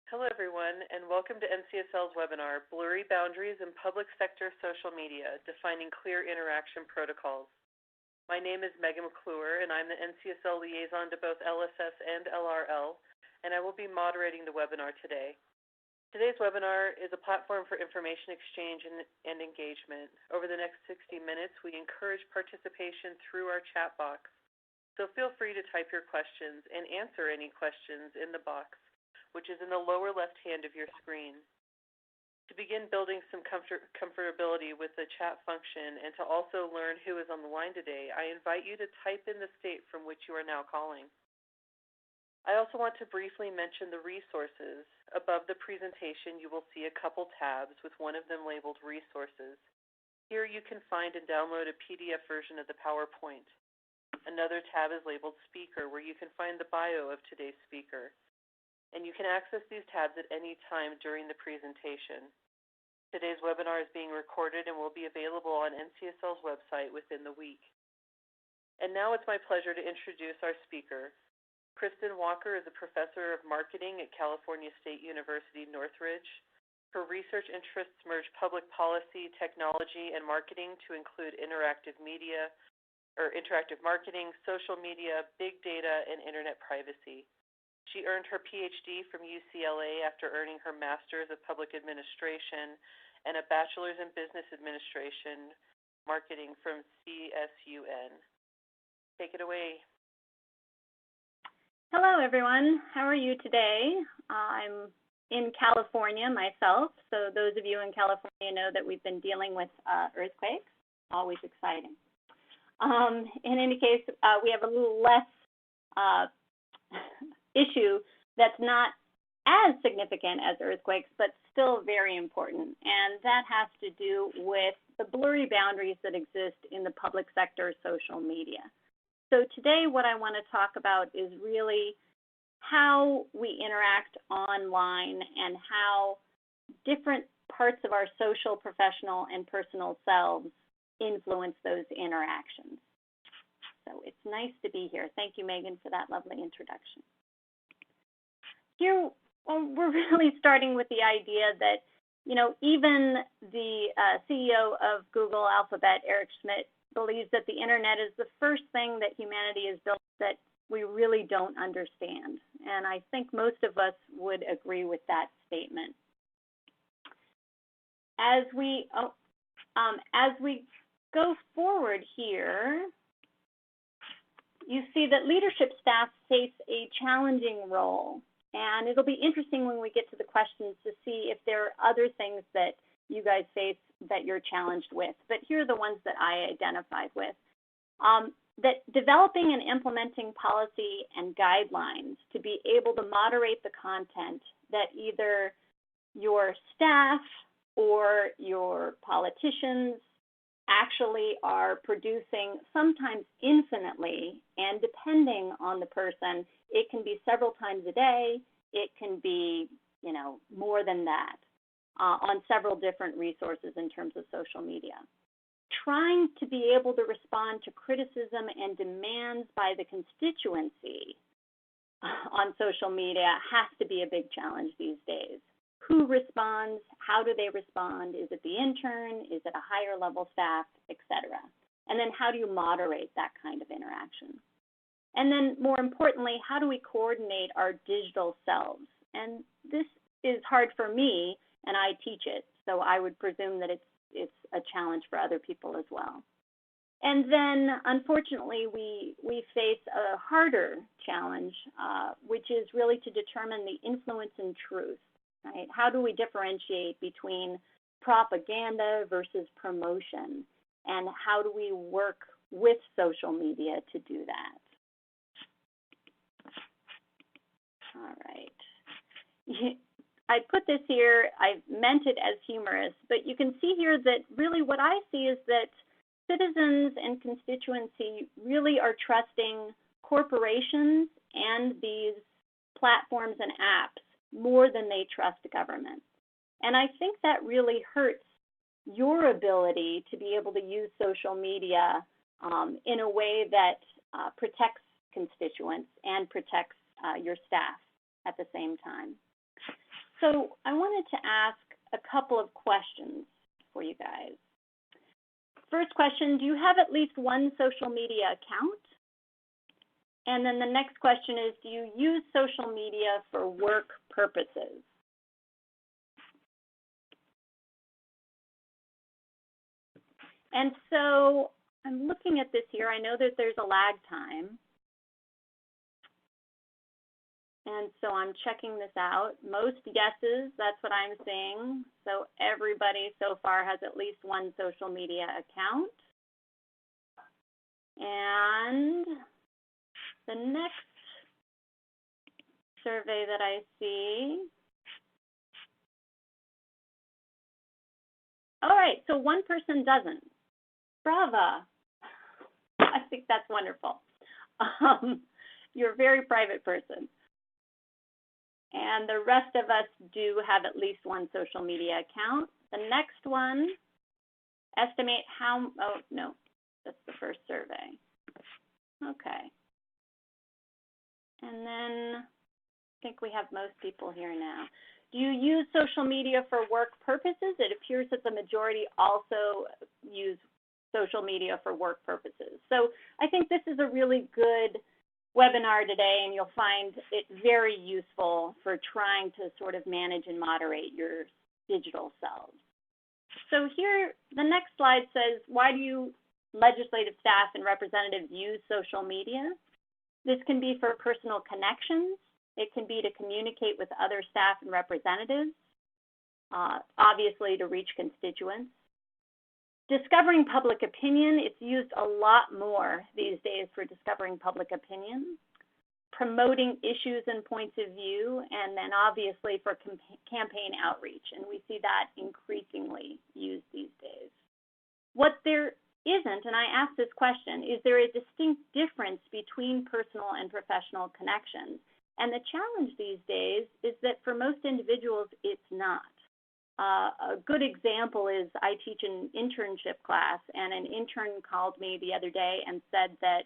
Hello, everyone, and welcome to NCSL's webinar, Blurry Boundaries in Public Sector Social Media, Defining Clear Interaction Protocols. My name is Megan McClure, and I'm the NCSL liaison to both LSS and LRL, and I will be moderating the webinar today. Today's webinar is a platform for information exchange and engagement. Over the next 60 minutes, we encourage participation through our chat box, so feel free to type your questions and answer any questions in the box, which is in the lower left hand of your screen. To begin building some comfortability with the chat function and to also learn who is on the line today, I invite you to type in the state from which you are now calling. I also want to briefly mention the resources. Above the presentation, you will see a couple tabs with one of them labeled Resources. Here you can find and download a PDF version of the PowerPoint. Another tab is labeled Speaker, where you can find the bio of today's speaker. And you can access these tabs at any time during the presentation. Today's webinar is being recorded and will be available on NCSL's website within the week. And now it's my pleasure to introduce our speaker. Kristen Walker is a professor of marketing at California State University Northridge. Her research interests merge public policy, technology, and marketing to include interactive marketing, social media, big data, and internet privacy. She earned her PhD from UCLA after earning her Master's of Public Administration and a Bachelor's in Business Administration Marketing from CSUN. Take it away. Hello, everyone. How are you today? I'm in California myself, so those of you in California know that we've been dealing with earthquakes. Always exciting. In any case, we have a little less issue that's not as significant as earthquakes, but still very important, and that has to do with the blurry boundaries that exist in the public sector social media. So today what I want to talk about is really how we interact online and how different parts of our social, professional, and personal selves influence those interactions. So it's nice to be here. Thank you, Megan, for that lovely introduction. Here, we're really starting with the idea that, even the CEO of Google Alphabet, Eric Schmidt, believes that the internet is the first thing that humanity has built that we really don't understand. And I think most of us would agree with that statement. As we go forward here, you see that leadership staff face a challenging role. And it'll be interesting when we get to the questions to see if there are other things that you guys face that you're challenged with. But here are the ones that I identified with. That developing and implementing policy and guidelines to be able to moderate the content that either your staff or your politicians actually are producing, sometimes infinitely, and depending on the person, it can be several times a day, it can be, more than that, on several different resources in terms of social media. Trying to be able to respond to criticism and demands by the constituency on social media has to be a big challenge these days. Who responds? How do they respond? Is it the intern? Is it a higher level staff, etc.? And then how do you moderate that kind of interaction? And then more importantly, how do we coordinate our digital selves? And this is hard for me, and I teach it, so I would presume that it's a challenge for other people as well. And then, unfortunately, we face a harder challenge, which is really to determine the influence and truth. Right? How do we differentiate between propaganda versus promotion? And how do we work with social media to do that? All right. I put this here, I meant it as humorous, but you can see here that really what I see is that citizens and constituency really are trusting corporations and these platforms and apps more than they trust government. And I think that really hurts your ability to be able to use social media in a way that protects constituents and protects your staff at the same time. So I wanted to ask a couple of questions for you guys. First question, do you have at least one social media account? And then the next question is, do you use social media for work purposes? And so I'm looking at this here. I know that there's a lag time. And so I'm checking this out. Most yeses, that's what I'm seeing. So everybody so far has at least one social media account. And the next survey that I see. All right, so one person doesn't. Brava. I think that's wonderful. You're a very private person. And the rest of us do have at least one social media account. The next one, estimate how, oh, no, that's the first survey. Okay. And then I think we have most people here now. Do you use social media for work purposes? It appears that the majority also use social media for work purposes. So I think this is a really good webinar today, and you'll find it very useful for trying to sort of manage and moderate your digital selves. So here, the next slide says, why do you legislative staff and representatives use social media? This can be for personal connections. It can be to communicate with other staff and representatives, obviously to reach constituents. Discovering public opinion, it's used a lot more these days for discovering public opinion. Promoting issues and points of view, and then obviously for campaign outreach, and we see that increasingly used these days. What there isn't, and I ask this question, is there a distinct difference between personal and professional connections? And the challenge these days is that for most individuals, it's not. A good example is I teach an internship class, and an intern called me the other day and said that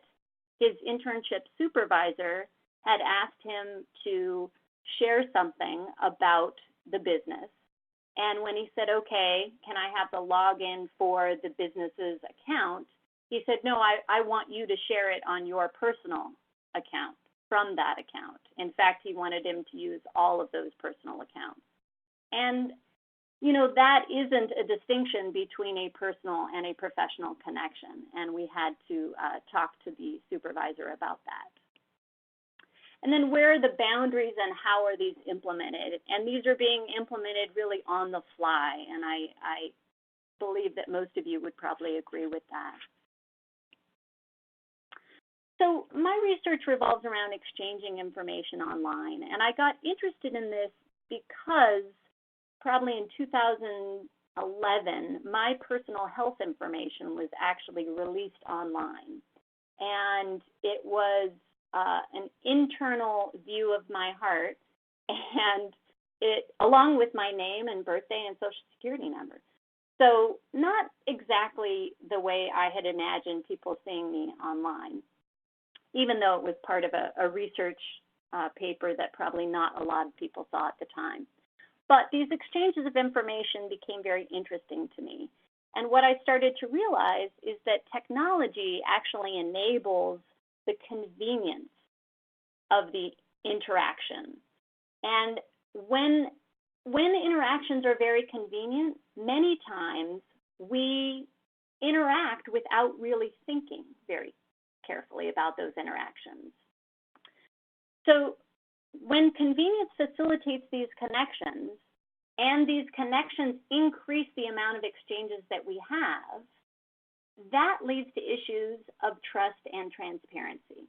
his internship supervisor had asked him to share something about the business. And when he said, okay, can I have the login for the business's account? He said, no, I want you to share it on your personal account from that account. In fact, he wanted him to use all of those personal accounts. And you know, that isn't a distinction between a personal and a professional connection, and we had to talk to the supervisor about that. And then where are the boundaries and how are these implemented? And these are being implemented really on the fly, and I believe that most of you would probably agree with that. So my research revolves around exchanging information online, and I got interested in this because probably in 2011, my personal health information was actually released online. And it was an internal view of my heart, and it, along with my name and birthday and social security number. So not exactly the way I had imagined people seeing me online, even though it was part of a research paper that probably not a lot of people saw at the time. But these exchanges of information became very interesting to me. And what I started to realize is that technology actually enables the convenience of the interaction. And when interactions are very convenient, many times we interact without really thinking very carefully about those interactions. So when convenience facilitates these connections, and these connections increase the amount of exchanges that we have, that leads to issues of trust and transparency.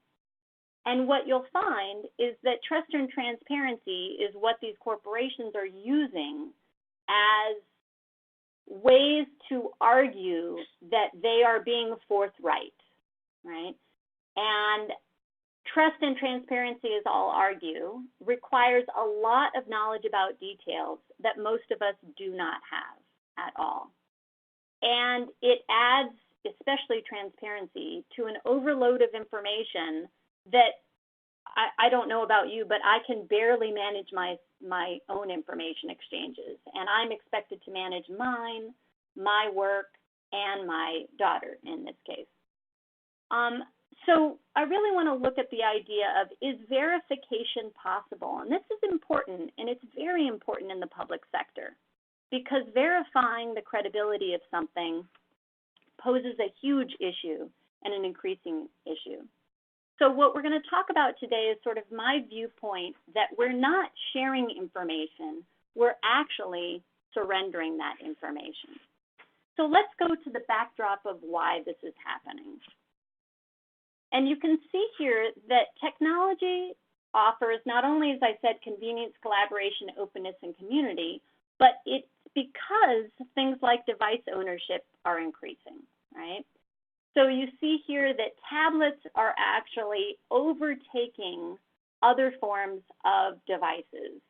And what you'll find is that trust and transparency is what these corporations are using as ways to argue that they are being forthright, right? And trust and transparency, as I'll argue, requires a lot of knowledge about details that most of us do not have at all. And it adds, especially transparency, to an overload of information that I don't know about you, but I can barely manage my own information exchanges, and I'm expected to manage mine, my work, and my daughter in this case. So I really want to look at the idea of, is verification possible? And this is important, and it's very important in the public sector, because verifying the credibility of something poses a huge issue and an increasing issue. So what we're going to talk about today is sort of my viewpoint that we're not sharing information, we're actually surrendering that information. So let's go to the backdrop of why this is happening. And you can see here that technology offers not only, as I said, convenience, collaboration, openness, and community, but it's because things like device ownership are increasing, right? So you see here that tablets are actually overtaking other forms of devices,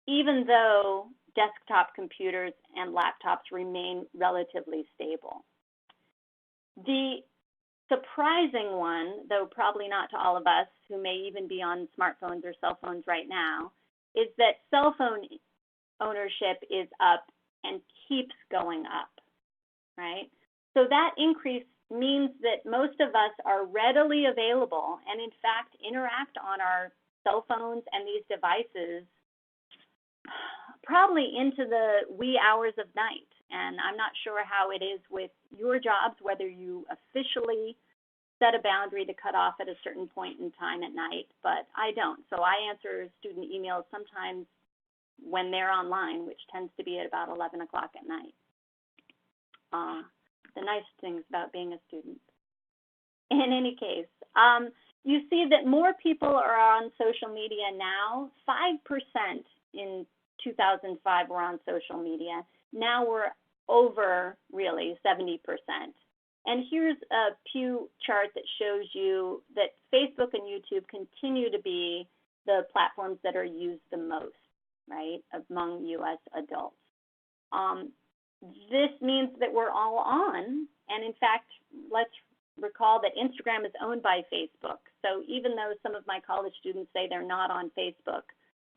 even though desktop computers and laptops remain relatively stable. The surprising one, though probably not to all of us who may even be on smartphones or cell phones right now, is that cell phone ownership is up and keeps going up, right? So that increase means that most of us are readily available and in fact interact on our cell phones and these devices probably into the wee hours of night. And I'm not sure how it is with your jobs, whether you officially set a boundary to cut off at a certain point in time at night, but I don't. So I answer student emails sometimes when they're online, which tends to be at about 11 o'clock at night. The nice things about being a student. In any case, you see that more people are on social media now. 5% in 2005 were on social media. Now we're over, really, 70%. And here's a Pew chart that shows you that Facebook and YouTube continue to be the platforms that are used the most, right, among U.S. adults. This means that we're all on, and in fact, let's recall that Instagram is owned by Facebook. So even though some of my college students say they're not on Facebook,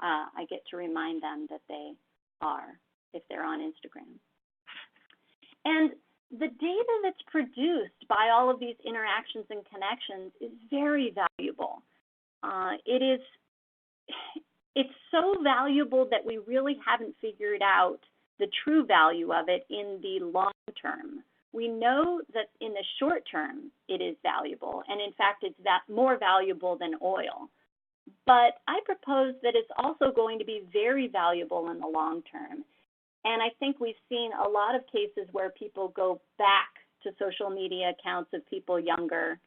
I get to remind them that they are if they're on Instagram. And the data that's produced by all of these interactions and connections is very valuable. It's so valuable that we really haven't figured out the true value of it in the long term. We know that in the short term it is valuable, and in fact it's more valuable than oil. But I propose that it's also going to be very valuable in the long term. And I think we've seen a lot of cases where people go back to social media accounts of people younger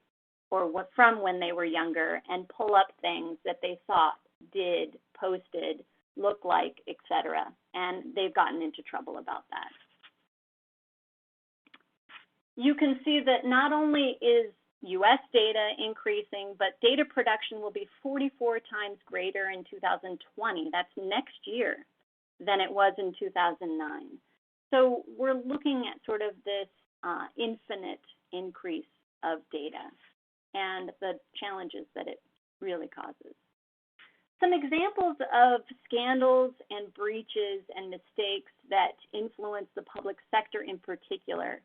or from when they were younger and pull up things that they thought, did, posted, look like, etc. And they've gotten into trouble about that. You can see that not only is U.S. data increasing, but data production will be 44 times greater in 2020. That's next year than it was in 2009. So we're looking at sort of this infinite increase of data and the challenges that it really causes. Some examples of scandals and breaches and mistakes that influence the public sector in particular.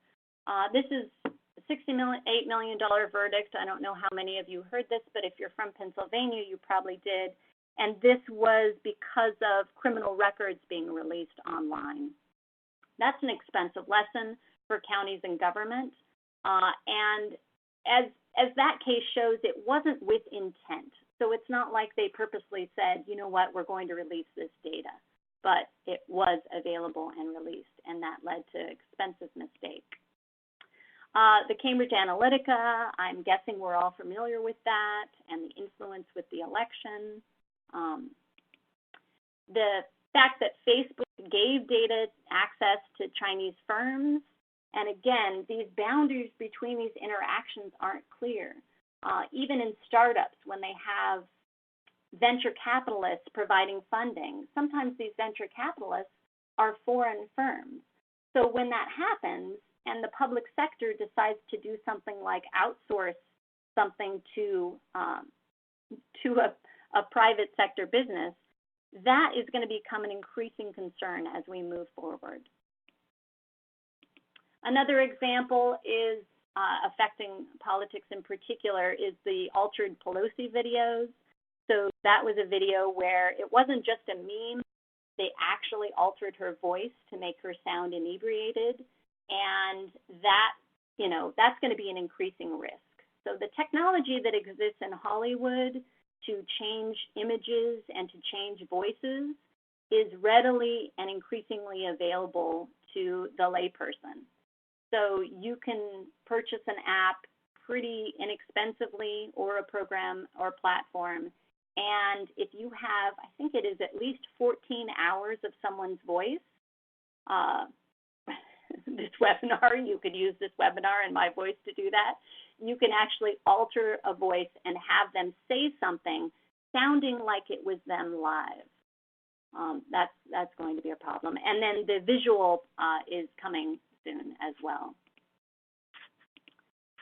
This is a $68 million verdict. I don't know how many of you heard this, but if you're from Pennsylvania, you probably did. And this was because of criminal records being released online. That's an expensive lesson for counties and government. And as that case shows, it wasn't with intent. So it's not like they purposely said, you know what, we're going to release this data. But it was available and released, and that led to expensive mistake. The Cambridge Analytica, I'm guessing we're all familiar with that, and the influence with the election. The fact that Facebook gave data access to Chinese firms, and again, these boundaries between these interactions aren't clear. Even in startups, when they have venture capitalists providing funding, sometimes these venture capitalists are foreign firms. So when that happens, and the public sector decides to do something like outsource something to a private sector business, that is going to become an increasing concern as we move forward. Another example is affecting politics in particular is the altered Pelosi videos. So that was a video where it wasn't just a meme. They actually altered her voice to make her sound inebriated, and that, that's going to be an increasing risk. So the technology that exists in Hollywood to change images and to change voices is readily and increasingly available to the layperson. So you can purchase an app pretty inexpensively, or a program or platform, and if you have, I think it is at least 14 hours of someone's voice, this webinar, you could use this webinar and my voice to do that. You can actually alter a voice and have them say something sounding like it was them live. That's going to be a problem. And then the visual is coming soon as well.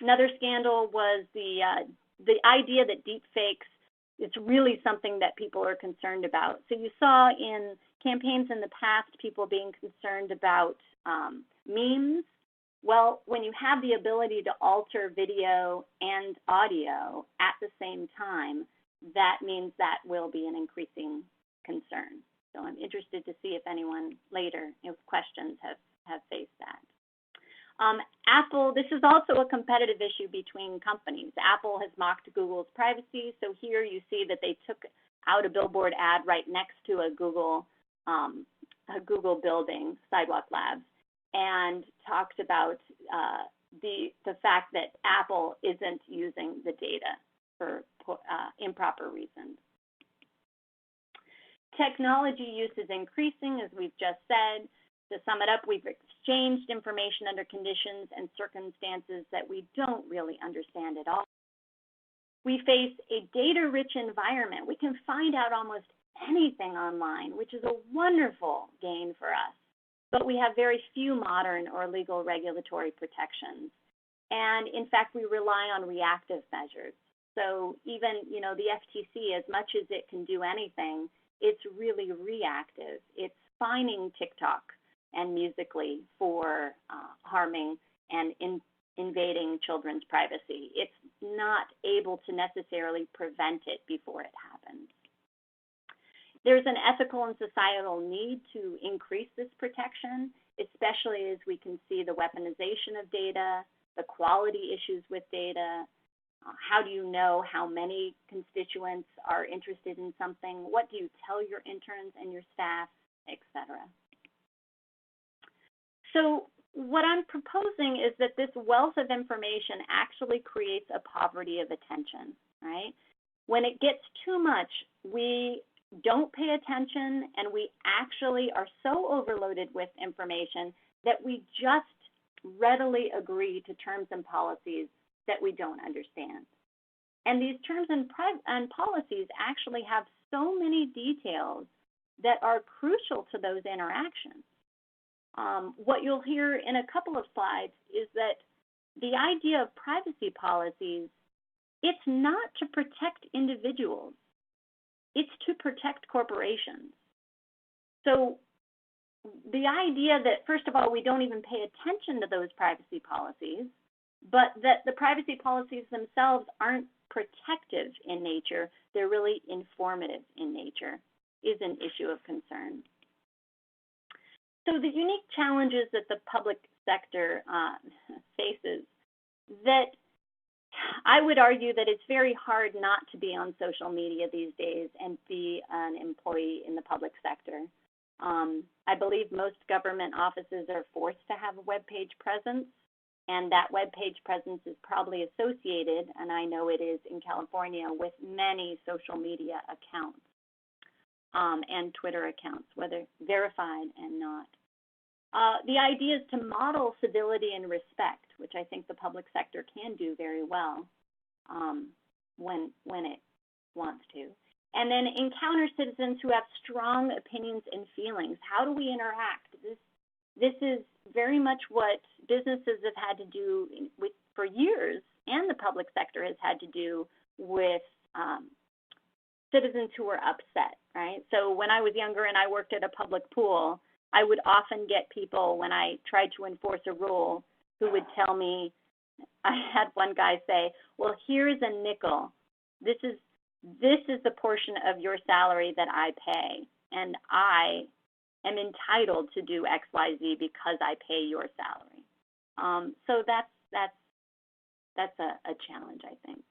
Another scandal was the idea that deepfakes is really something that people are concerned about. So you saw in campaigns in the past people being concerned about memes. Well, when you have the ability to alter video and audio at the same time, that means that will be an increasing concern. So I'm interested to see if anyone later, if questions have faced that. Apple, this is also a competitive issue between companies. Apple has mocked Google's privacy. So here you see that they took out a billboard ad right next to a Google building, Sidewalk Labs, and talked about the fact that Apple isn't using the data for improper reasons. Technology use is increasing, as we've just said. To sum it up, we've exchanged information under conditions and circumstances that we don't really understand at all. We face a data-rich environment. We can find out almost anything online, which is a wonderful gain for us. But we have very few modern or legal regulatory protections. And in fact, we rely on reactive measures. So even, the FTC, as much as it can do anything, it's really reactive. It's fining TikTok and Musically for harming and invading children's privacy. It's not able to necessarily prevent it before it happens. There's an ethical and societal need to increase this protection, especially as we can see the weaponization of data, the quality issues with data. How do you know how many constituents are interested in something? What do you tell your interns and your staff, etc.? So what I'm proposing is that this wealth of information actually creates a poverty of attention, right? When it gets too much, we don't pay attention, and we actually are so overloaded with information that we just readily agree to terms and policies that we don't understand. And these terms and policies actually have so many details that are crucial to those interactions. What you'll hear in a couple of slides is that the idea of privacy policies, it's not to protect individuals. It's to protect corporations. So the idea that, first of all, we don't even pay attention to those privacy policies, but that the privacy policies themselves aren't protective in nature, they're really informative in nature, is an issue of concern. So the unique challenges that the public sector faces, that I would argue that it's very hard not to be on social media these days and be an employee in the public sector. I believe most government offices are forced to have a web page presence, and that web page presence is probably associated, and I know it is in California, with many social media accounts and Twitter accounts, whether verified and not. The idea is to model civility and respect, which I think the public sector can do very well when it wants to. And then encounter citizens who have strong opinions and feelings. How do we interact? This is very much what businesses have had to do for years, and the public sector has had to do with citizens who were upset, right? So when I was younger and I worked at a public pool, I would often get people, when I tried to enforce a rule, who would tell me, I had one guy say, well, here's a nickel. This is the portion of your salary that I pay, and I am entitled to do X, Y, Z because I pay your salary. So that's a challenge, I think.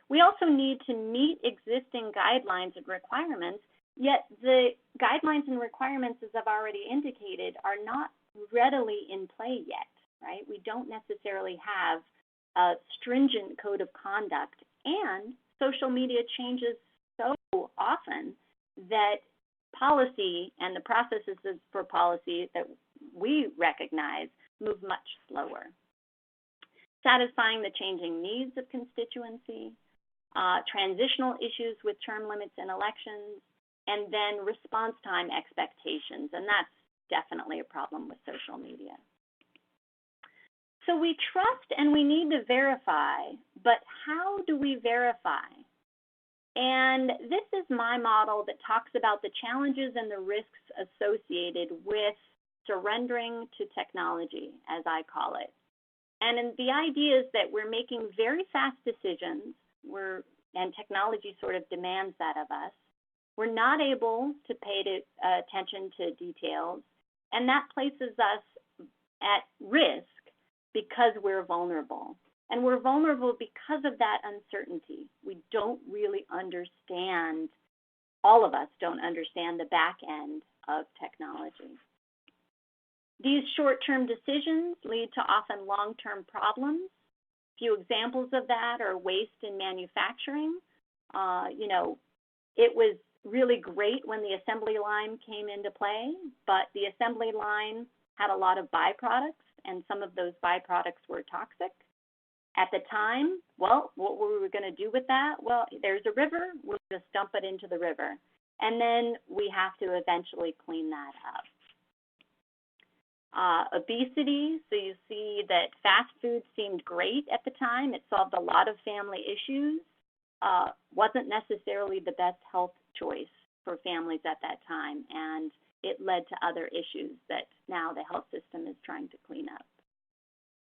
We also need to meet existing guidelines and requirements, yet the guidelines and requirements, as I've already indicated, are not readily in play yet, right? We don't necessarily have a stringent code of conduct, and social media changes so often that policy and the processes for policy that we recognize move much slower. Satisfying the changing needs of constituency, transitional issues with term limits in elections, and then response time expectations, and that's definitely a problem with social media. So we trust and we need to verify, but how do we verify? And this is my model that talks about the challenges and the risks associated with surrendering to technology, as I call it. And the idea is that we're making very fast decisions, and technology sort of demands that of us. We're not able to pay attention to details, and that places us at risk because we're vulnerable. And we're vulnerable because of that uncertainty. We don't really understand, all of us don't understand the back end of technology. These short-term decisions lead to often long-term problems. A few examples of that are waste in manufacturing. It was really great when the assembly line came into play, but the assembly line had a lot of byproducts, and some of those byproducts were toxic. At the time, well, what were we going to do with that? Well, there's a river, we'll just dump it into the river. And then we have to eventually clean that up. Obesity, so you see that fast food seemed great at the time. It solved a lot of family issues. Wasn't necessarily the best health choice for families at that time, and it led to other issues that now the health system is trying to clean up.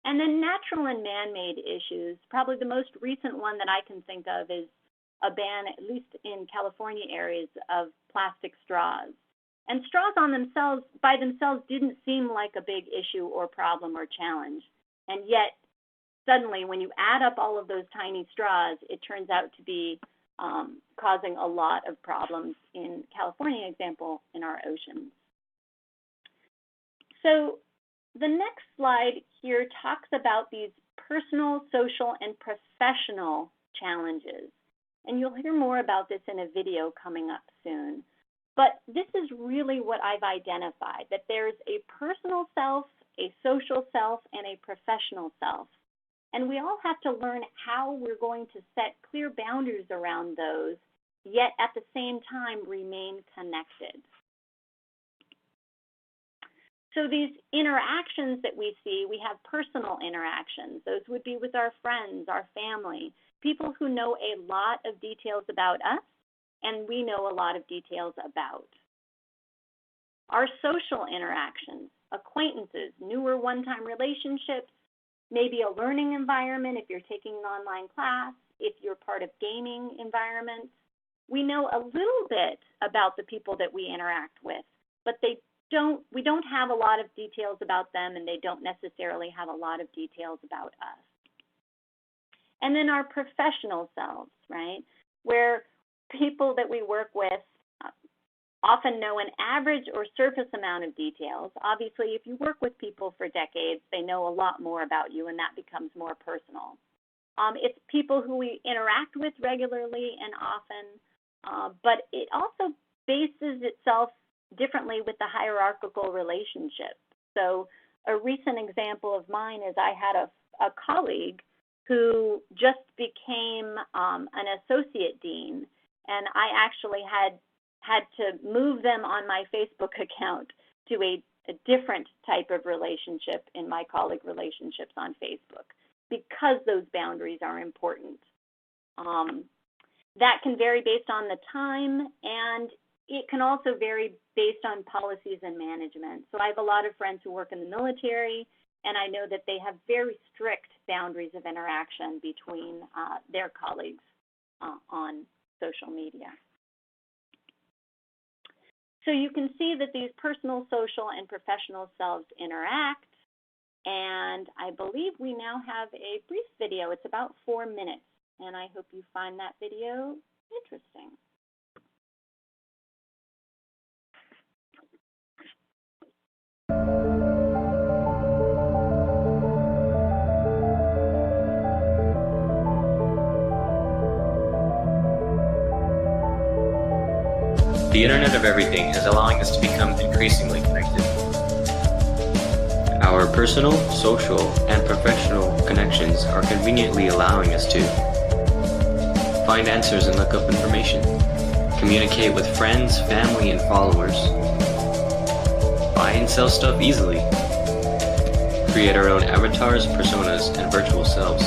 And then natural and man-made issues. Probably the most recent one that I can think of is a ban, at least in California areas, of plastic straws. And straws by themselves didn't seem like a big issue or problem or challenge. And yet, suddenly, when you add up all of those tiny straws, it turns out to be causing a lot of problems in California, example, in our oceans. So the next slide here talks about these personal, social, and professional challenges. And you'll hear more about this in a video coming up soon. But this is really what I've identified, that there's a personal self, a social self, and a professional self. And we all have to learn how we're going to set clear boundaries around those, yet at the same time remain connected. So these interactions that we see, we have personal interactions. Those would be with our friends, our family, people who know a lot of details about us, and we know a lot of details about. Our social interactions, acquaintances, newer one-time relationships, maybe a learning environment if you're taking an online class, if you're part of gaming environments. We know a little bit about the people that we interact with, but we don't have a lot of details about them, and they don't necessarily have a lot of details about us. And then our professional selves, right, where people that we work with often know an average or surface amount of details. Obviously, if you work with people for decades, they know a lot more about you, and that becomes more personal. It's people who we interact with regularly and often, but it also bases itself differently with the hierarchical relationship. So a recent example of mine is I had a colleague who just became an associate dean, and I actually had to move them on my Facebook account to a different type of relationship in my colleague relationships on Facebook, because those boundaries are important. That can vary based on the time, and it can also vary based on policies and management. So I have a lot of friends who work in the military, and I know that they have very strict boundaries of interaction between their colleagues on social media. So you can see that these personal, social, and professional selves interact, and I believe we now have a brief video. It's about 4 minutes, and I hope you find that video interesting. The Internet of Everything is allowing us to become increasingly connected. Our personal, social, and professional connections are conveniently allowing us to find answers and look up information, communicate with friends, family, and followers, buy and sell stuff easily, create our own avatars, personas, and virtual selves,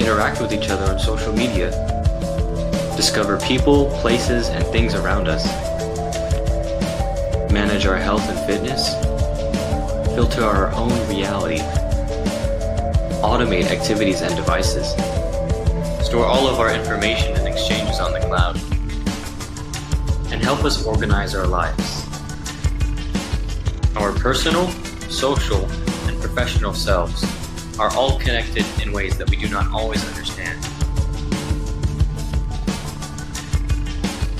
interact with each other on social media, discover people, places, and things around us, manage our health and fitness, filter our own reality, automate activities and devices, store all of our information and exchanges on the cloud, and help us organize our lives. Our personal, social, and professional selves are all connected in ways that we do not always understand.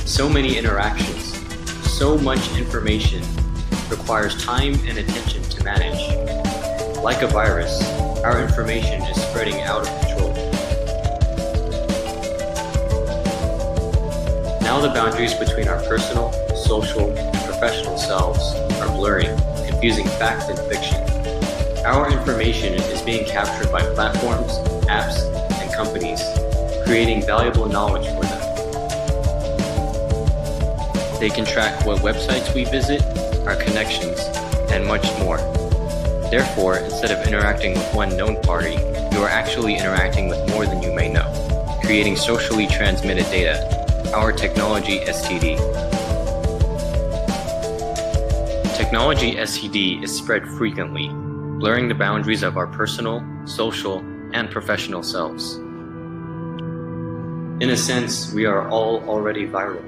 So many interactions, so much information requires time and attention to manage. Like a virus, our information is spreading out of control. Now the boundaries between our personal, social, and professional selves are blurring, confusing fact and fiction. Our information is being captured by platforms, apps, and companies, creating valuable knowledge for them. They can track what websites we visit, our connections, and much more. Therefore, instead of interacting with one known party, you are actually interacting with more than you may know, creating socially transmitted data, our technology STD. Technology STD is spread frequently, blurring the boundaries of our personal, social, and professional selves. In a sense, we are all already viral,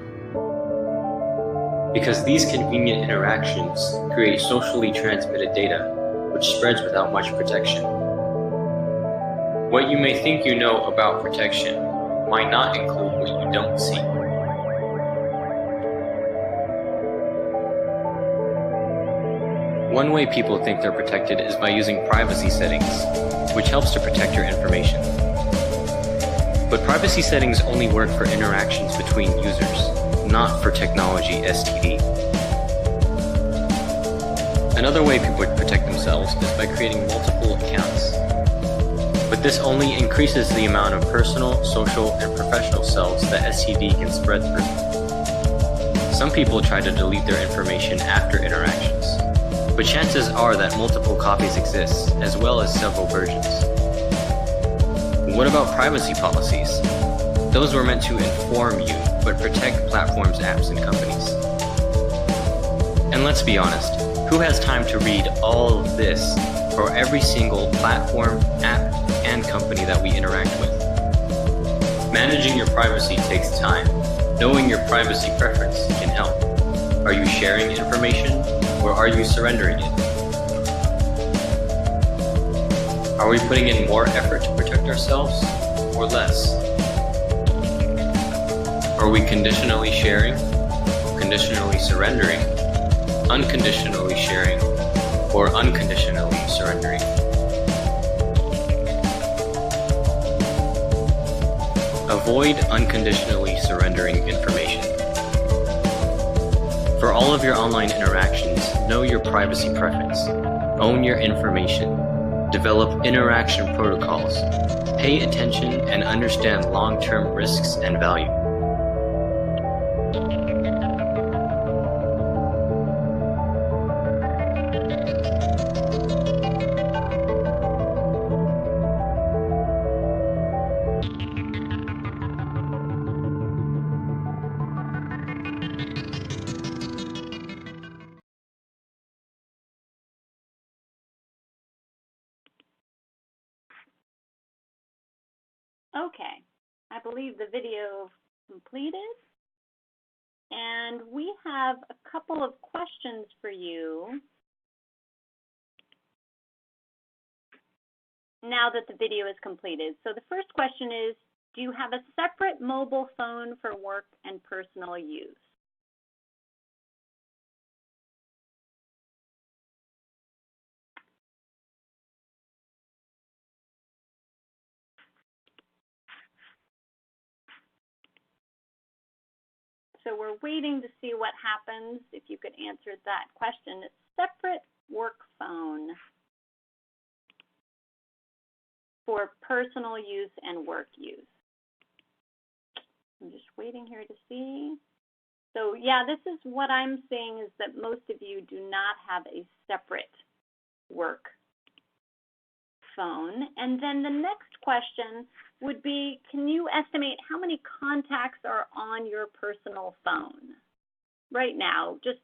because these convenient interactions create socially transmitted data, which spreads without much protection. What you may think you know about protection might not include what you don't see. One way people think they're protected is by using privacy settings, which helps to protect your information. But privacy settings only work for interactions between users, not for technology STD. Another way people protect themselves is by creating multiple accounts. But this only increases the amount of personal, social, and professional selves that STD can spread through. Some people try to delete their information after interactions, but chances are that multiple copies exist, as well as several versions. What about privacy policies? Those were meant to inform you, but protect platforms, apps, and companies. And let's be honest, who has time to read all of this for every single platform, app, and company that we interact with? Managing your privacy takes time. Knowing your privacy preference can help. Are you sharing information, or are you surrendering it? Are we putting in more effort to protect ourselves, or less? Are we conditionally sharing, conditionally surrendering, unconditionally sharing, or unconditionally surrendering? Avoid unconditionally surrendering information. For all of your online interactions, know your privacy preference. Own your information. Develop interaction protocols. Pay attention and understand long-term risks and value. Okay, I believe the video completed. And we have a couple of questions for you now that the video is completed. So the first question is, do you have a separate mobile phone for work and personal use? So we're waiting to see what happens if you could answer that question. A separate work phone for personal use and work use. I'm just waiting here to see. So yeah, this is what I'm seeing, is that most of you do not have a separate work phone. And then the next question would be, can you estimate how many contacts are on your personal phone right now, just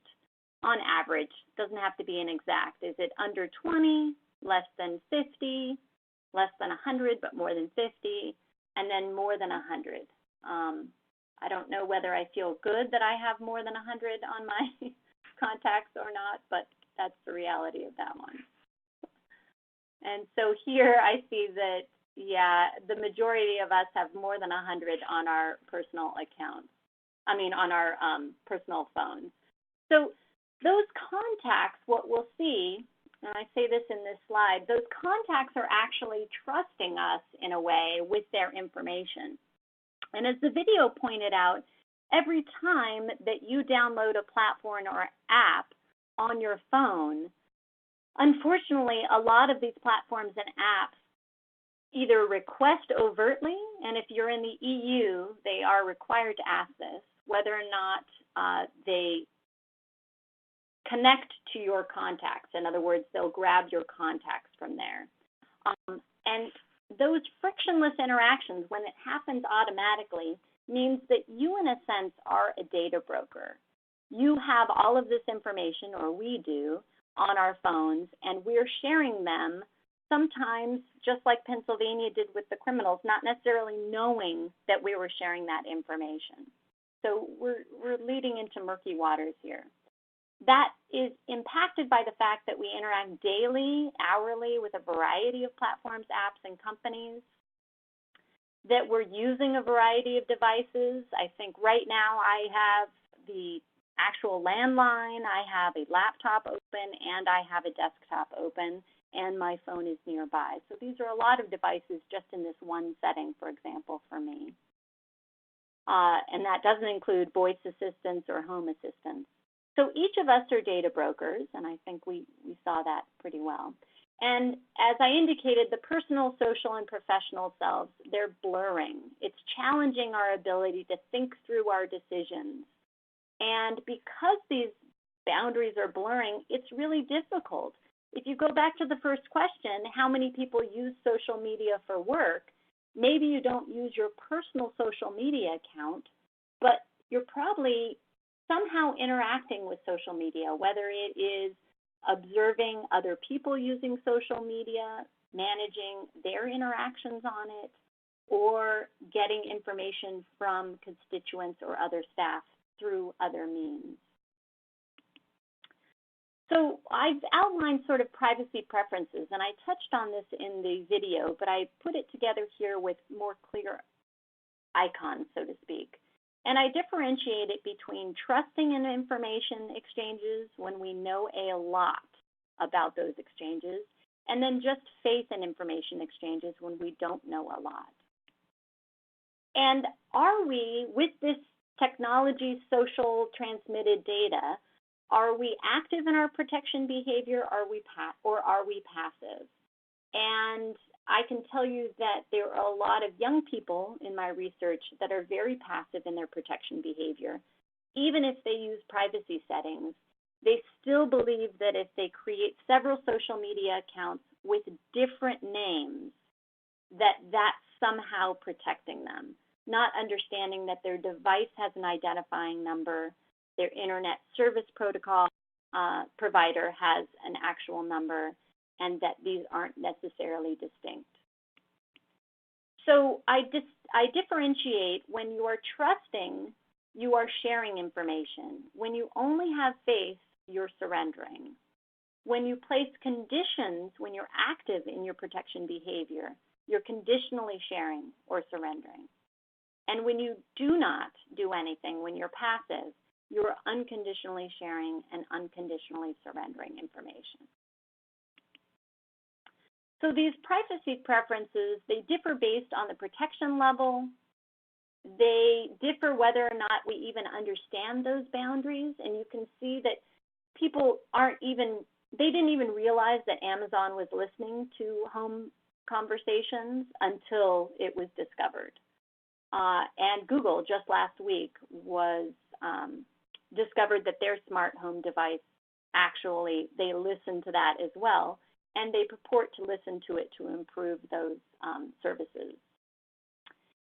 on average? Doesn't have to be an exact. Is it under 20, less than 50, less than 100, but more than 50, and then more than 100? I don't know whether I feel good that I have more than 100 on my contacts or not, but that's the reality of that one. And so here I see that, yeah, the majority of us have more than 100 on our personal accounts. On our personal phones. So those contacts, what we'll see, and I say this in this slide, those contacts are actually trusting us in a way with their information. And as the video pointed out, every time that you download a platform or app on your phone, unfortunately, a lot of these platforms and apps either request overtly, and if you're in the EU, they are required to ask this, whether or not they connect to your contacts. In other words, they'll grab your contacts from there. And those frictionless interactions, when it happens automatically, means that you, in a sense, are a data broker. You have all of this information, or we do, on our phones, and we're sharing them, sometimes just like Pennsylvania did with the criminals, not necessarily knowing that we were sharing that information. So we're leading into murky waters here. That is impacted by the fact that we interact daily, hourly with a variety of platforms, apps, and companies, that we're using a variety of devices. I think right now I have the actual landline, I have a laptop open, and I have a desktop open, and my phone is nearby. So these are a lot of devices just in this one setting, for example, for me. And that doesn't include voice assistants or home assistants. So each of us are data brokers, and I think we saw that pretty well. And as I indicated, the personal, social, and professional selves, they're blurring. It's challenging our ability to think through our decisions. And because these boundaries are blurring, it's really difficult. If you go back to the first question, how many people use social media for work, maybe you don't use your personal social media account, but you're probably somehow interacting with social media, whether it is observing other people using social media, managing their interactions on it, or getting information from constituents or other staff through other means. So I've outlined sort of privacy preferences, and I touched on this in the video, but I put it together here with more clear icons, so to speak. And I differentiate it between trusting in information exchanges when we know a lot about those exchanges, and then just faith in information exchanges when we don't know a lot. And are we, with this technology, social transmitted data, are we active in our protection behavior, or are we passive? And I can tell you that there are a lot of young people in my research that are very passive in their protection behavior. Even if they use privacy settings, they still believe that if they create several social media accounts with different names, that that's somehow protecting them, not understanding that their device has an identifying number, their internet service protocol provider has an actual number, and that these aren't necessarily distinct. So I differentiate when you are trusting, you are sharing information. When you only have faith, you're surrendering. When you place conditions, when you're active in your protection behavior, you're conditionally sharing or surrendering. And when you do not do anything, when you're passive, you're unconditionally sharing and unconditionally surrendering information. So these privacy preferences, they differ based on the protection level. They differ whether or not we even understand those boundaries. And you can see that people they didn't even realize that Amazon was listening to home conversations until it was discovered. And Google just last week was discovered that their smart home device actually, they listen to that as well, and they purport to listen to it to improve those services.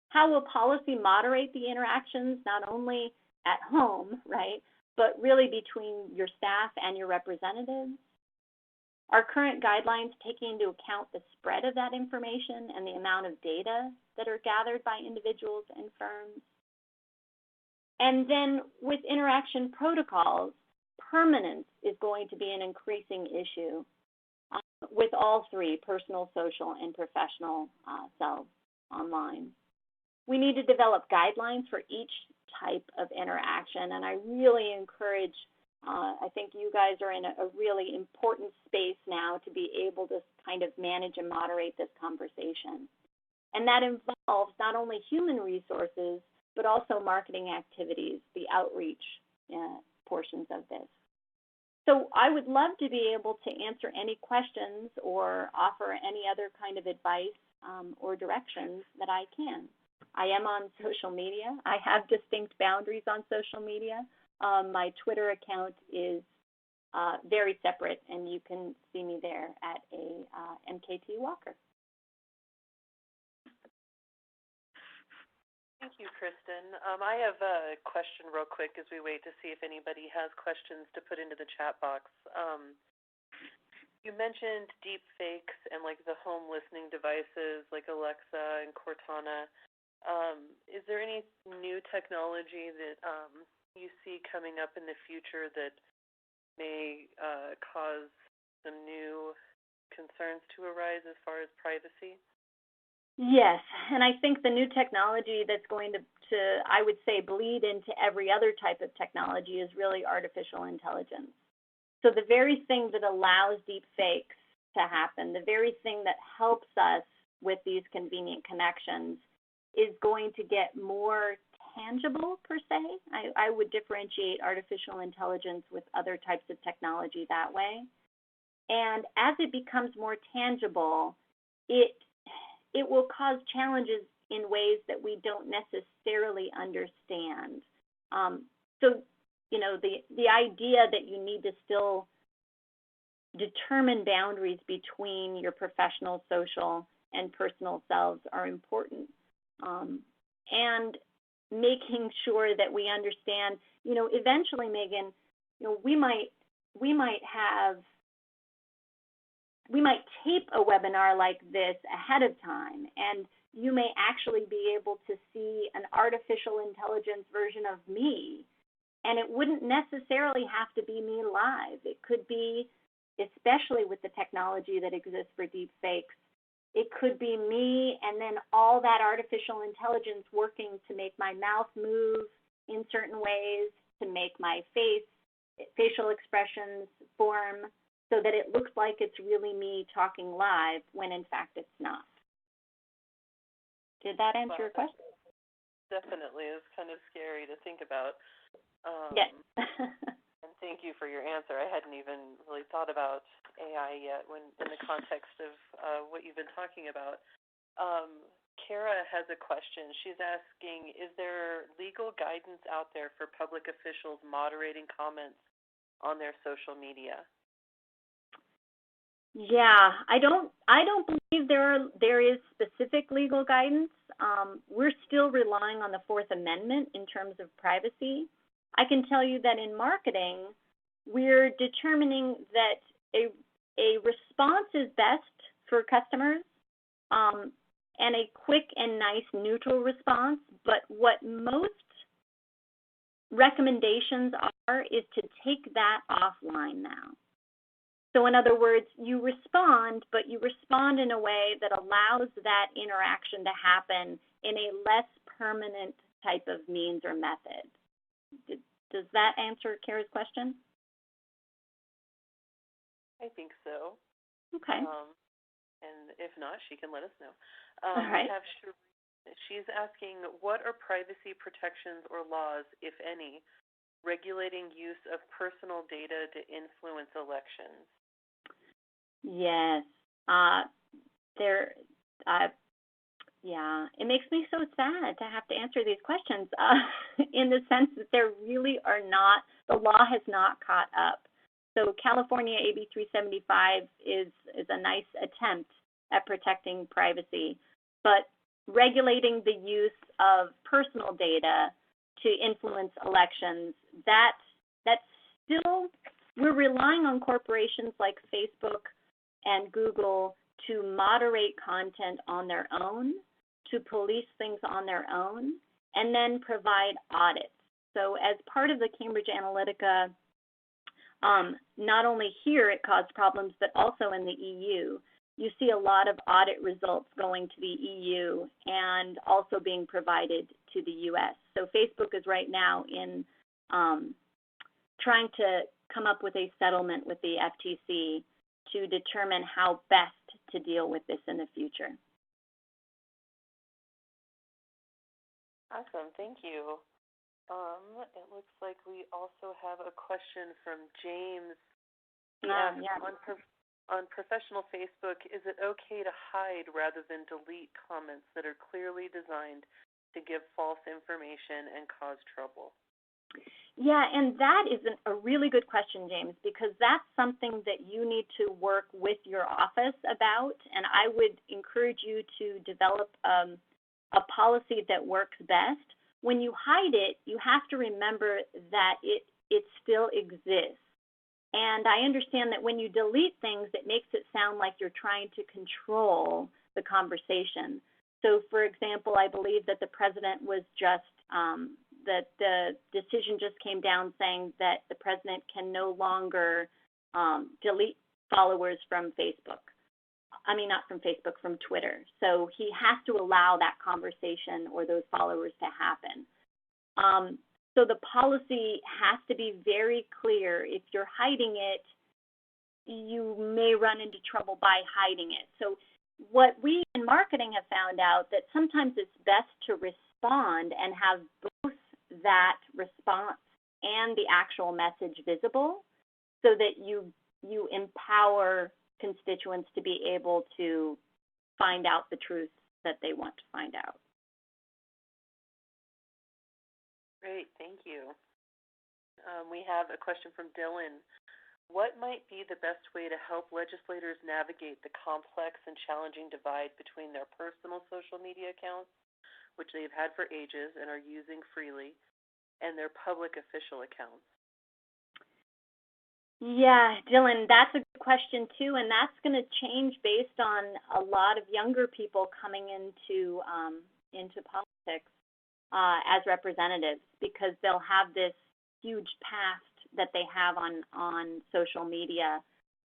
How will policy moderate the interactions, not only at home, right, but really between your staff and your representatives? Are current guidelines taking into account the spread of that information and the amount of data that are gathered by individuals and firms? And then with interaction protocols, permanence is going to be an increasing issue with all three, personal, social, and professional selves online. We need to develop guidelines for each type of interaction, and I really encourage I think you guys are in a really important space now to be able to kind of manage and moderate this conversation. And that involves not only human resources, but also marketing activities, the outreach portions of this. So I would love to be able to answer any questions or offer any other kind of advice or directions that I can. I am on social media. I have distinct boundaries on social media. My Twitter account is very separate, and you can see me there at MKT Walker. Thank you, Kristen. I have a question real quick as we wait to see if anybody has questions to put into the chat box. You mentioned deep fakes and like the home listening devices like Alexa and Cortana. Is there any new technology that you see coming up in the future that may cause some new concerns to arise as far as privacy? Yes, and I think the new technology that's going to I would say, bleed into every other type of technology is really artificial intelligence. So the very thing that allows deep fakes to happen, the very thing that helps us with these convenient connections is going to get more tangible, per se. I would differentiate artificial intelligence with other types of technology that way. And as it becomes more tangible, it will cause challenges in ways that we don't necessarily understand. So, you know, the idea that you need to still determine boundaries between your professional, social, and personal selves are important. And making sure that we understand, you know, eventually, Megan, you know, we might tape a webinar like this ahead of time, and you may actually be able to see an artificial intelligence version of me, and it wouldn't necessarily have to be me live. It could be, especially with the technology that exists for deep fakes, it could be me and then all that artificial intelligence working to make my mouth move in certain ways, to make my facial expressions form so that it looks like it's really me talking live when in fact it's not. Did that answer your question? Definitely. It's kind of scary to think about. Yes. And thank you for your answer. I hadn't even really thought about AI yet when in the context of what you've been talking about. Kara has a question. She's asking, is there legal guidance out there for public officials moderating comments on their social media? Yeah, I don't believe there is specific legal guidance. We're still relying on the Fourth Amendment in terms of privacy. I can tell you that in marketing, we're determining that a response is best for customers and a quick and nice neutral response, but what most recommendations are is to take that offline now. So in other words, you respond, but you respond in a way that allows that interaction to happen in a less permanent type of means or method. Does that answer Kara's question? I think so. Okay. And if not, she can let us know. All right. She's asking, what are privacy protections or laws, if any, regulating use of personal data to influence elections? Yes. Yeah, it makes me so sad to have to answer these questions in the sense that there really are not, the law has not caught up. So California AB 375 is a nice attempt at protecting privacy, but regulating the use of personal data to influence elections, that's still, we're relying on corporations like Facebook and Google to moderate content on their own, to police things on their own, and then provide audits. So as part of the Cambridge Analytica, not only here it caused problems, but also in the EU, you see a lot of audit results going to the EU and also being provided to the US. So Facebook is right now in trying to come up with a settlement with the FTC to determine how best to deal with this in the future. Awesome, thank you. It looks like we also have a question from James. He asks, on professional Facebook, is it okay to hide rather than delete comments that are clearly designed to give false information and cause trouble? Yeah, and that is a really good question, James, because that's something that you need to work with your office about, and I would encourage you to develop a policy that works best. When you hide it, you have to remember that it still exists. And I understand that when you delete things, it makes it sound like you're trying to control the conversation. So, for example, I believe that the president was just that the decision just came down saying that the president can no longer delete followers from Facebook. I mean, not from Facebook, from Twitter. So he has to allow that conversation or those followers to happen. So the policy has to be very clear. If you're hiding it, you may run into trouble by hiding it. So what we in marketing have found out that sometimes it's best to respond and have both that response and the actual message visible so that you empower constituents to be able to find out the truth that they want to find out. Great, thank you. We have a question from Dylan. What might be the best way to help legislators navigate the complex and challenging divide between their personal social media accounts, which they've had for ages and are using freely, and their public official accounts? Yeah, Dylan, that's a good question too, and that's going to change based on a lot of younger people coming into politics as representatives, because they'll have this huge past that they have on social media,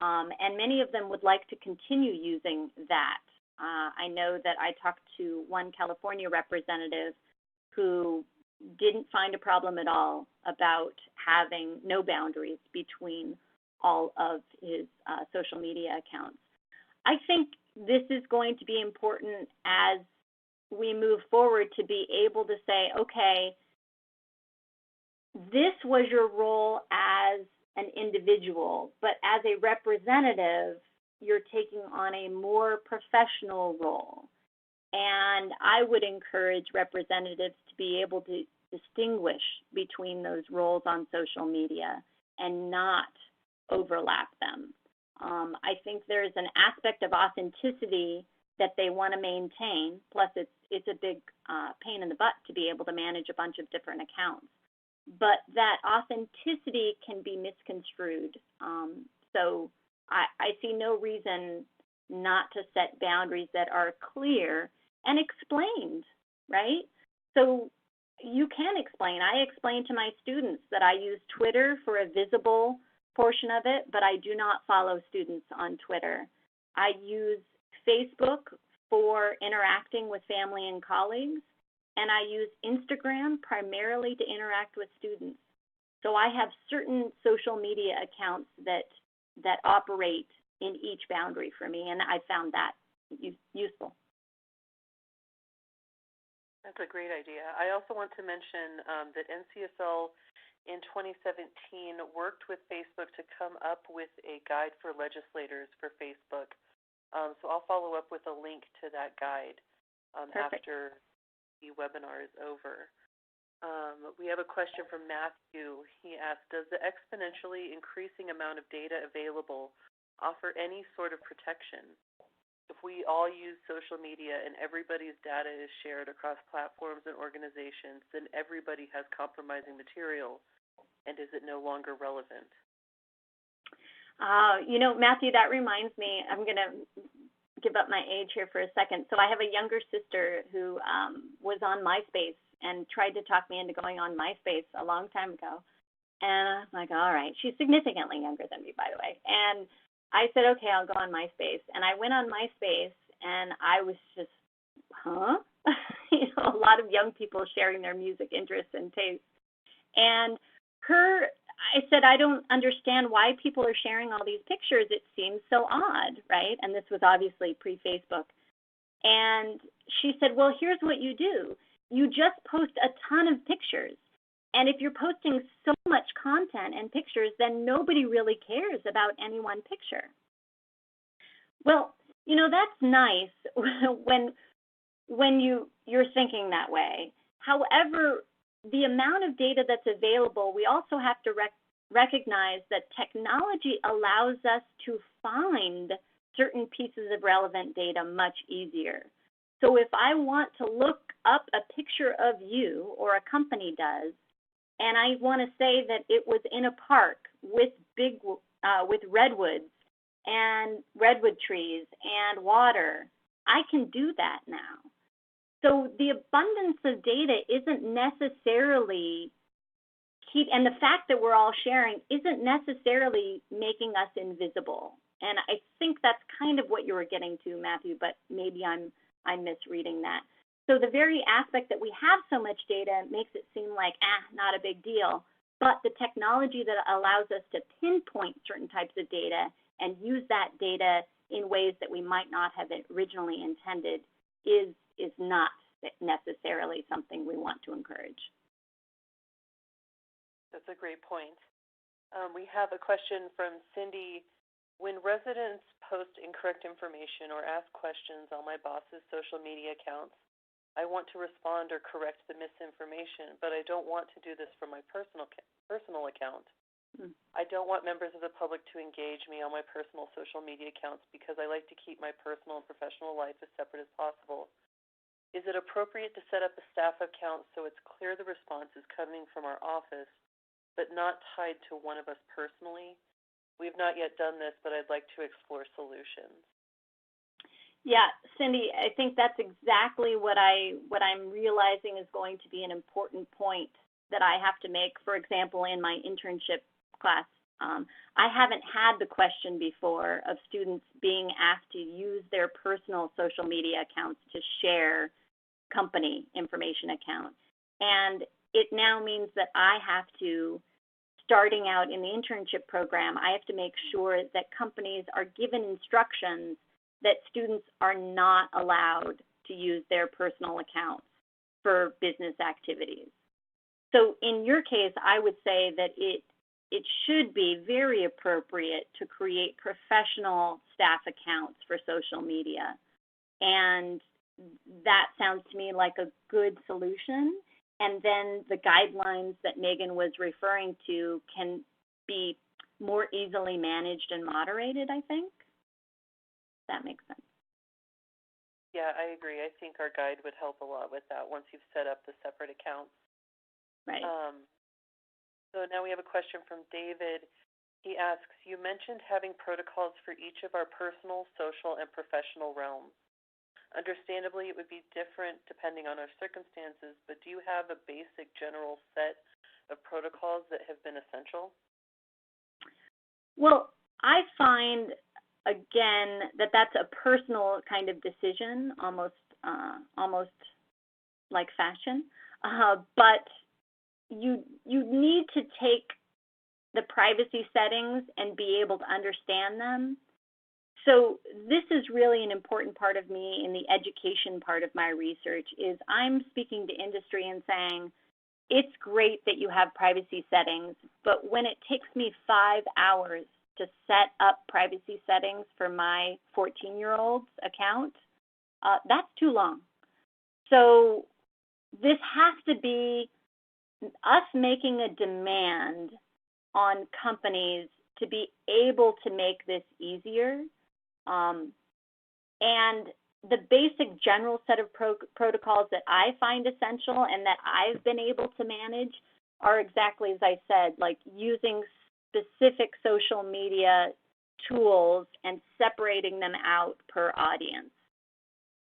and many of them would like to continue using that. I know that I talked to one California representative who didn't find a problem at all about having no boundaries between all of his social media accounts. I think this is going to be important as we move forward to be able to say, okay, this was your role as an individual, but as a representative, you're taking on a more professional role. And I would encourage representatives to be able to distinguish between those roles on social media and not overlap them. I think there's an aspect of authenticity that they want to maintain, plus it's a big pain in the butt to be able to manage a bunch of different accounts. But that authenticity can be misconstrued. So I see no reason not to set boundaries that are clear and explained, right? So you can explain. I explain to my students that I use Twitter for a visible portion of it, but I do not follow students on Twitter. I use Facebook for interacting with family and colleagues, and I use Instagram primarily to interact with students. So I have certain social media accounts that operate in each boundary for me, and I found that useful. That's a great idea. I also want to mention that NCSL in 2017 worked with Facebook to come up with a guide for legislators for Facebook. So I'll follow up with a link to that guide after the webinar is over. We have a question from Matthew. He asked, does the exponentially increasing amount of data available offer any sort of protection? If we all use social media and everybody's data is shared across platforms and organizations, then everybody has compromising material, and is it no longer relevant? Matthew, that reminds me, I'm going to give up my age here for a second. So I have a younger sister who was on MySpace and tried to talk me into going on MySpace a long time ago. And I'm like, all right. She's significantly younger than me, by the way. And I said, okay, I'll go on MySpace. And I went on MySpace, and I was just, a lot of young people sharing their music interests and tastes. And I said, I don't understand why people are sharing all these pictures. It seems so odd, right? And this was obviously pre-Facebook. And she said, well, here's what you do. You just post a ton of pictures. And if you're posting so much content and pictures, then nobody really cares about any one picture. Well, that's nice when you're thinking that way. However, the amount of data that's available, we also have to recognize that technology allows us to find certain pieces of relevant data much easier. So if I want to look up a picture of you, or a company does, and I want to say that it was in a park with redwoods and redwood trees and water, I can do that now. So the abundance of data isn't necessarily and the fact that we're all sharing isn't necessarily making us invisible. And I think that's kind of what you were getting to, Matthew, but maybe I'm misreading that. So the very aspect that we have so much data makes it seem like, not a big deal. But the technology that allows us to pinpoint certain types of data and use that data in ways that we might not have originally intended is not necessarily something we want to encourage. That's a great point. We have a question from Cindy. When residents post incorrect information or ask questions on my boss's social media accounts, I want to respond or correct the misinformation, but I don't want to do this from my personal account. I don't want members of the public to engage me on my personal social media accounts because I like to keep my personal and professional life as separate as possible. Is it appropriate to set up a staff account so it's clear the response is coming from our office, but not tied to one of us personally? We've not yet done this, but I'd like to explore solutions. Yeah, Cindy, I think that's exactly what I'm realizing is going to be an important point that I have to make. For example, in my internship class, I haven't had the question before of students being asked to use their personal social media accounts to share company information accounts. And it now means that I have to, starting out in the internship program, I have to make sure that companies are given instructions that students are not allowed to use their personal accounts for business activities. So in your case, I would say that it should be very appropriate to create professional staff accounts for social media. And that sounds to me like a good solution. And then the guidelines that Megan was referring to can be more easily managed and moderated, I think. That makes sense. Yeah, I agree. I think our guide would help a lot with that once you've set up the separate accounts. Right. So now we have a question from David. He asks, you mentioned having protocols for each of our personal, social, and professional realms. Understandably, it would be different depending on our circumstances, but do you have a basic general set of protocols that have been essential? Well, I find, again, that that's a personal kind of decision, almost like fashion. But you need to take the privacy settings and be able to understand them. So this is really an important part of me in the education part of my research, is I'm speaking to industry and saying, it's great that you have privacy settings, but when it takes me 5 hours to set up privacy settings for my 14-year-old's account, that's too long. So this has to be us making a demand on companies to be able to make this easier. And the basic general set of protocols that I find essential and that I've been able to manage are exactly as I said, like using specific social media tools and separating them out per audience.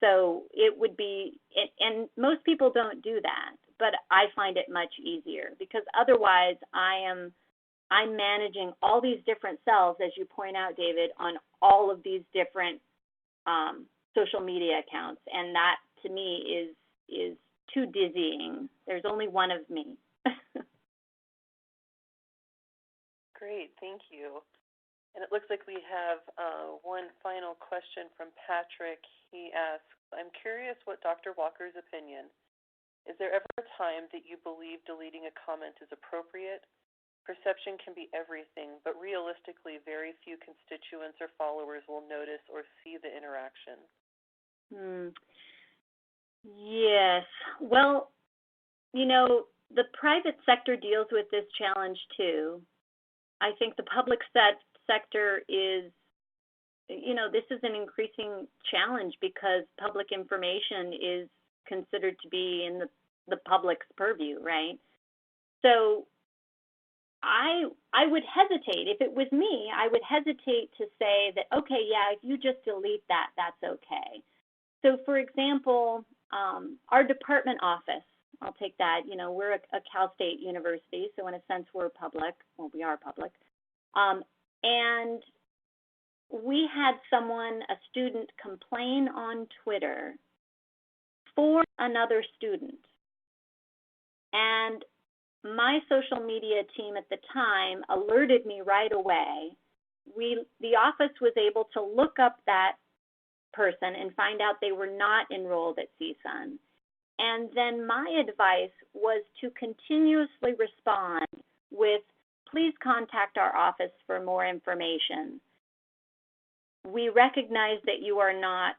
So it would be, and most people don't do that, but I find it much easier because otherwise I'm managing all these different cells, as you point out, David, on all of these different social media accounts, and that to me is too dizzying. There's only one of me. Great, thank you. And it looks like we have one final question from Patrick. He asks, I'm curious what Dr. Walker's opinion. Is there ever a time that you believe deleting a comment is appropriate? Perception can be everything, but realistically, very few constituents or followers will notice or see the interaction. Yes. Well, the private sector deals with this challenge too. I think the public sector is, this is an increasing challenge because public information is considered to be in the public's purview, right? So I would hesitate. If it was me, I would hesitate to say that, okay, yeah, if you just delete that, that's okay. So, for example, our department office, I'll take that, we're a Cal State University, so in a sense we're public. Well, we are public. And we had a student complain on Twitter for another student. And my social media team at the time alerted me right away. The office was able to look up that person and find out they were not enrolled at CSUN. And then my advice was to continuously respond with, please contact our office for more information. We recognize that you are not,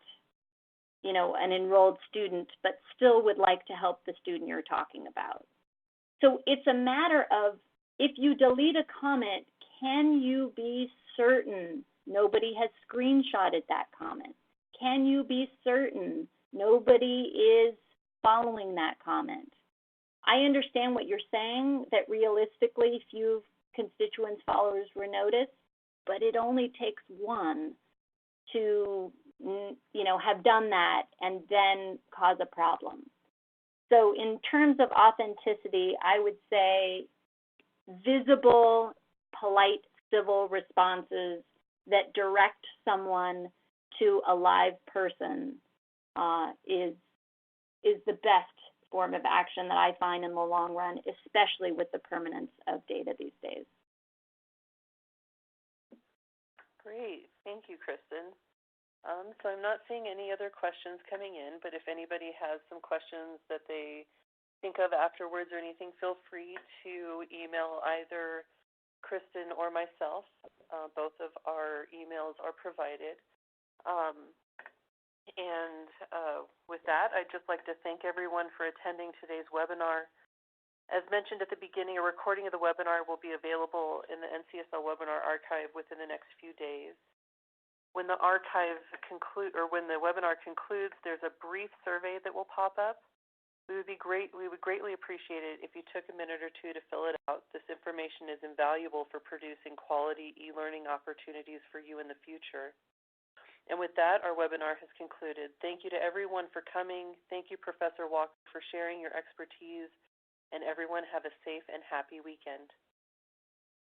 an enrolled student, but still would like to help the student you're talking about. So it's a matter of, if you delete a comment, can you be certain nobody has screenshotted that comment? Can you be certain nobody is following that comment? I understand what you're saying, that realistically few constituents, followers were noticed, but it only takes one to, have done that and then cause a problem. So in terms of authenticity, I would say visible, polite, civil responses that direct someone to a live person is the best form of action that I find in the long run, especially with the permanence of data these days. Great. Thank you, Kristen. So I'm not seeing any other questions coming in, but if anybody has some questions that they think of afterwards or anything, feel free to email either Kristen or myself. Both of our emails are provided. With that, I'd just like to thank everyone for attending today's webinar. As mentioned at the beginning, a recording of the webinar will be available in the NCSL webinar archive within the next few days. When the webinar concludes, there's a brief survey that will pop up. We would greatly appreciate it if you took a minute or two to fill it out. This information is invaluable for producing quality e-learning opportunities for you in the future. And with that, our webinar has concluded. Thank you to everyone for coming. Thank you, Professor Walker, for sharing your expertise. And everyone have a safe and happy weekend.